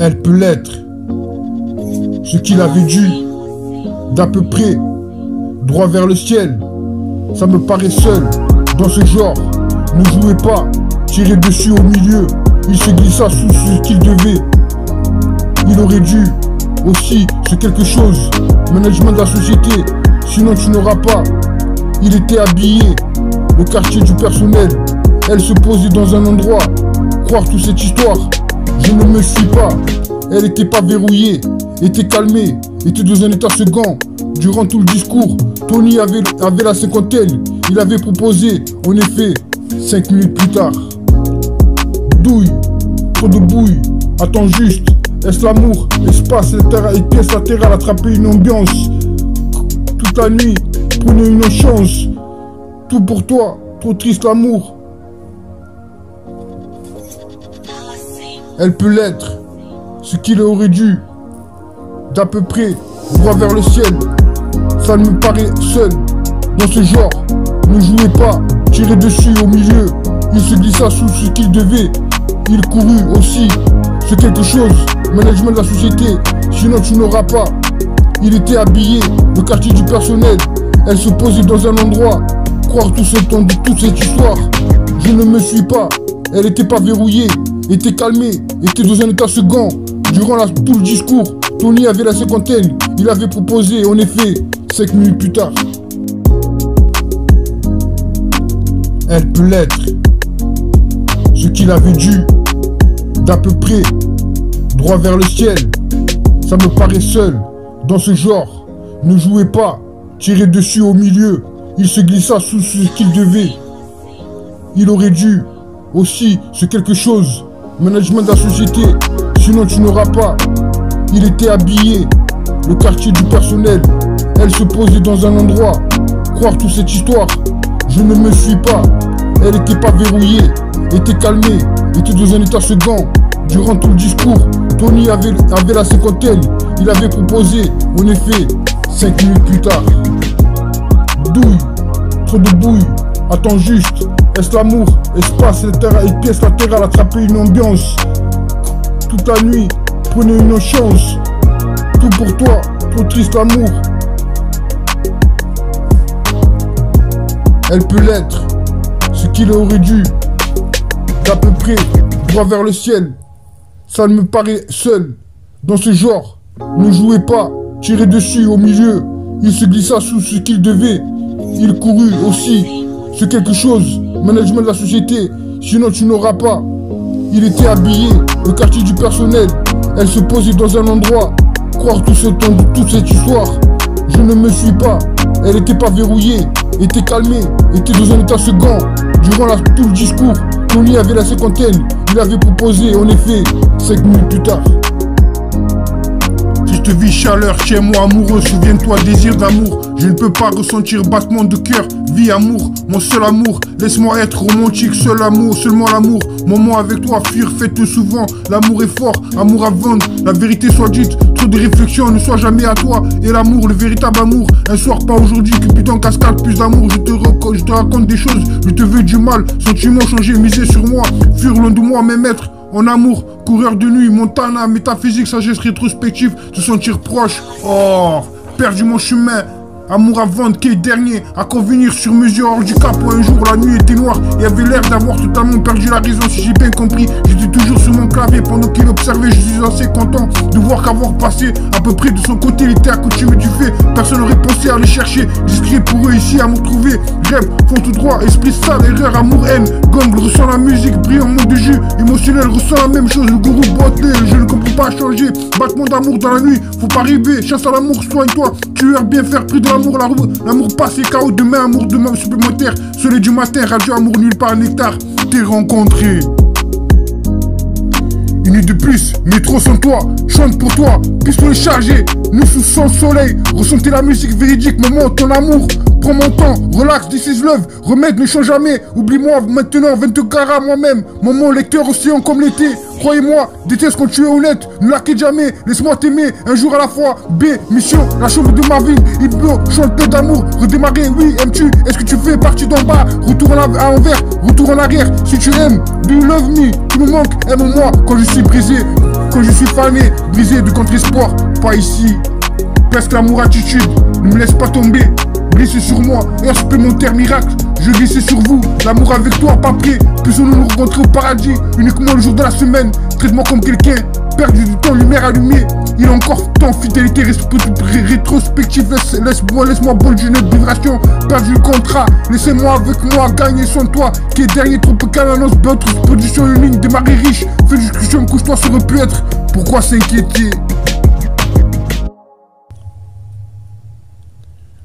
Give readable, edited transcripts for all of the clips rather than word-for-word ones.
Elle peut l'être. Ce qu'il avait dû, d'à peu près, droit vers le ciel. Ça me paraît seul, dans ce genre. Ne jouez pas, tirez dessus au milieu. Il se glissa sous ce qu'il devait. Il aurait dû aussi ce quelque chose. Management de la société, sinon tu n'auras pas. Il était habillé, le quartier du personnel. Elle se posait dans un endroit. Croire toute cette histoire, je ne me suis pas. Elle était pas verrouillée, était calmée, était dans un état second. Durant tout le discours, Tony avait la cinquantaine. Il avait proposé, en effet, 5 minutes plus tard. Douille, trop de bouille, attends juste. Est-ce l'amour, espace, et pièce latérale, attraper une ambiance. Toute la nuit, prenez une chance. Tout pour toi, trop triste l'amour. Elle peut l'être, ce qu'il aurait dû, d'à peu près, droit vers le ciel. Ça me paraît seul, dans ce genre. Ne jouez pas, tirez dessus au milieu. Il se glissa sous ce qu'il devait. Il courut aussi, ce quelque chose. Management de la société, sinon tu n'auras pas. Il était habillé, le quartier du personnel. Elle se posait dans un endroit. Croire tout ce temps de toute cette histoire. Je ne me suis pas. Elle était pas verrouillée, était calmée, était dans un état second. Durant tout le discours, Tony avait la cinquantaine. Il avait proposé, en effet, 5 minutes plus tard. Elle peut l'être. Ce qu'il avait dû, d'à peu près, droit vers le ciel. Ça me paraît seul, dans ce genre. Ne jouez pas, tirez dessus au milieu. Il se glissa sous ce qu'il devait. Il aurait dû aussi ce quelque chose. Management de la société, sinon tu n'auras pas. Il était habillé, le quartier du personnel. Elle se posait dans un endroit. Croire toute cette histoire, je ne me suis pas. Elle était pas verrouillée, était calmée, était dans un état second. Durant tout le discours, Tony avait la cinquantaine. Il avait proposé, en effet, 5 minutes plus tard. Douille, trop de bouille, attends juste. Est-ce l'amour, espace, et pièce latérale, attraper une ambiance. Toute la nuit, prenez une chance. Tout pour toi, trop triste l'amour. Elle peut l'être, ce qu'il aurait dû, d'à peu près, droit vers le ciel. Ça me paraît seul, dans ce genre. Ne jouez pas, tirez dessus au milieu. Il se glissa sous ce qu'il devait. Il courut aussi, ce quelque chose. Management de la société, sinon tu n'auras pas. Il était habillé, le quartier du personnel. Elle se posait dans un endroit. Croire tout ce temps de toute cette histoire. Je ne me suis pas. Elle était pas verrouillée, était calmée, était dans un état second. Durant tout le discours, Tony avait la cinquantaine. Il avait proposé, en effet, 5 minutes plus tard. Je te vis chaleur, tiens-moi amoureux, souviens-toi désir d'amour. Je ne peux pas ressentir battement de cœur, vie amour, mon seul amour. Laisse-moi être romantique, seul amour, seulement l'amour. Moment avec toi, fuir, faites souvent. L'amour est fort, amour à vendre, la vérité soit dite. Trop de réflexions, ne sois jamais à toi. Et l'amour, le véritable amour. Un soir, pas aujourd'hui, Cupidon cascade, plus d'amour. Je te raconte des choses, je te veux du mal. Sentiments changés, miser sur moi. Fuir loin de moi, mes maîtres. En amour, coureur de nuit, Montana, métaphysique, sagesse rétrospective, se sentir proche. Oh, perdu mon chemin. Amour à vendre, quai dernier, à convenir sur mesure, handicap pour un jour, la nuit était noire et avait l'air d'avoir totalement perdu la raison. Si j'ai bien compris, j'étais toujours sur mon clavier pendant qu'il observait. Je suis assez content de voir qu'avoir passé à peu près de son côté, il était accoutumé du fait. Personne n'aurait pensé à aller chercher, discret pour eux ici à me retrouver. Rêve, font tout droit, esprit sale, erreur, amour, haine. Gang ressent la musique, brillant, manque de jus, émotionnel, ressent la même chose. Le gourou boité, je ne comprends pas changer. Battement d'amour dans la nuit, faut pas rêver, chasse à l'amour, soigne-toi. Tueur, bien faire, pris de l'amour, l'amour passé, chaos demain, amour demain supplémentaire. Soleil du matin, radio, amour nulle part, nectar. T'es rencontré. Une nuit de plus, métro sans toi, chante pour toi, pistolet chargé, nous sous sans soleil, ressentez la musique véridique, moment, ton amour. Prends mon temps, relax, this is love, remède ne change jamais, oublie-moi maintenant, 20 carats moi-même, moment lecteur océan comme l'été, croyez-moi, déteste quand tu es honnête, ne la quitte jamais, laisse-moi t'aimer, un jour à la fois, B, mission, la chambre de ma ville, Iblo, chante plein d'amour, redémarrer, oui, aimes-tu, est-ce que tu fais partie d'en bas, retour à l'envers, retour en arrière, si tu aimes, do you love me, tu me manques, aime-moi, quand je suis brisé, quand je suis fané, brisé de contre-espoir. Pas ici, presque l'amour attitude. Ne me laisse pas tomber, glisse sur moi, heure supplémentaire miracle. Je glisse sur vous, l'amour avec toi, pas prêt. Puissions-nous nous rencontrer au paradis, uniquement le jour de la semaine. Traite-moi comme quelqu'un, perdu du temps, lumière allumée. Il a encore temps, fidélité rétrospective. Laisse-moi bonne d'une vibration, perdu le contrat. Laissez-moi avec moi, gagner sans toi. Qui est dernier, tropical, annonce, d'autres position unique, démarrer riche. Fais discussion, couche-toi, ça aurait pu être. Pourquoi s'inquiéter?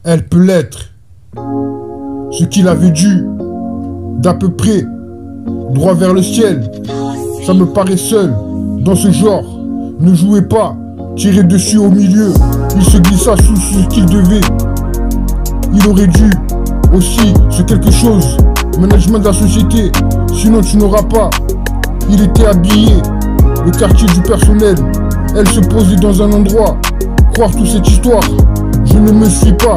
Elle peut l'être. Ce qu'il avait dû, d'à peu près, droit vers le ciel. Ça me paraît seul, dans ce genre. Ne jouez pas, tirez dessus au milieu. Il se glissa sous ce qu'il devait. Il aurait dû aussi ce quelque chose. Management de la société, sinon tu n'auras pas. Il était habillé, le quartier du personnel. Elle se posait dans un endroit. Croire toute cette histoire, je ne me suis pas.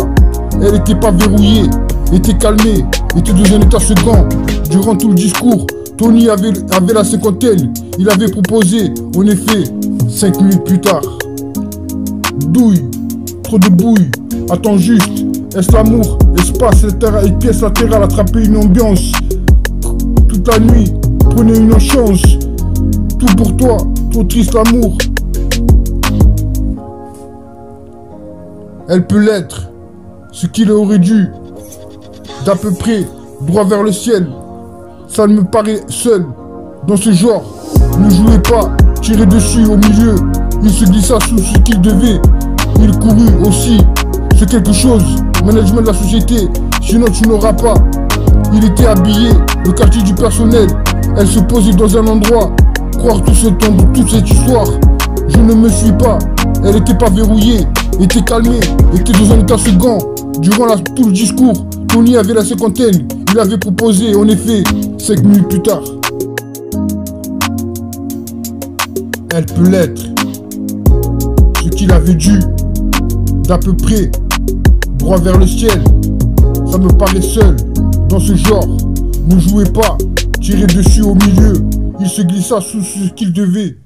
Elle était pas verrouillée, était calmée, était dans un état second. Durant tout le discours, Tony avait la cinquantaine. Il avait proposé, en effet, 5 minutes plus tard. Douille, trop de bouille, attends juste. Est-ce l'amour, espace, pièce latérale, attraper une ambiance. Toute la nuit, prenez une chance. Tout pour toi, trop triste l'amour. Elle peut l'être. Ce qu'il aurait dû, d'à peu près, droit vers le ciel. Ça me paraît seul, dans ce genre. Ne jouez pas, tirez dessus au milieu. Il se glissa sous ce qu'il devait. Il courut aussi, c'est quelque chose. Management de la société, sinon tu n'auras pas. Il était habillé, le quartier du personnel. Elle se posait dans un endroit. Croire tout ce temps, toute cette histoire. Je ne me suis pas, elle était pas verrouillée, était calmée, était dans un état second. Durant tout le discours, Tony avait la cinquantaine. Il avait proposé, en effet, 5 minutes plus tard. Elle peut l'être. Ce qu'il avait dû, d'à peu près, droit vers le ciel. Ça me paraît seul, dans ce genre. Ne jouez pas, tirez dessus au milieu. Il se glissa sous ce qu'il devait.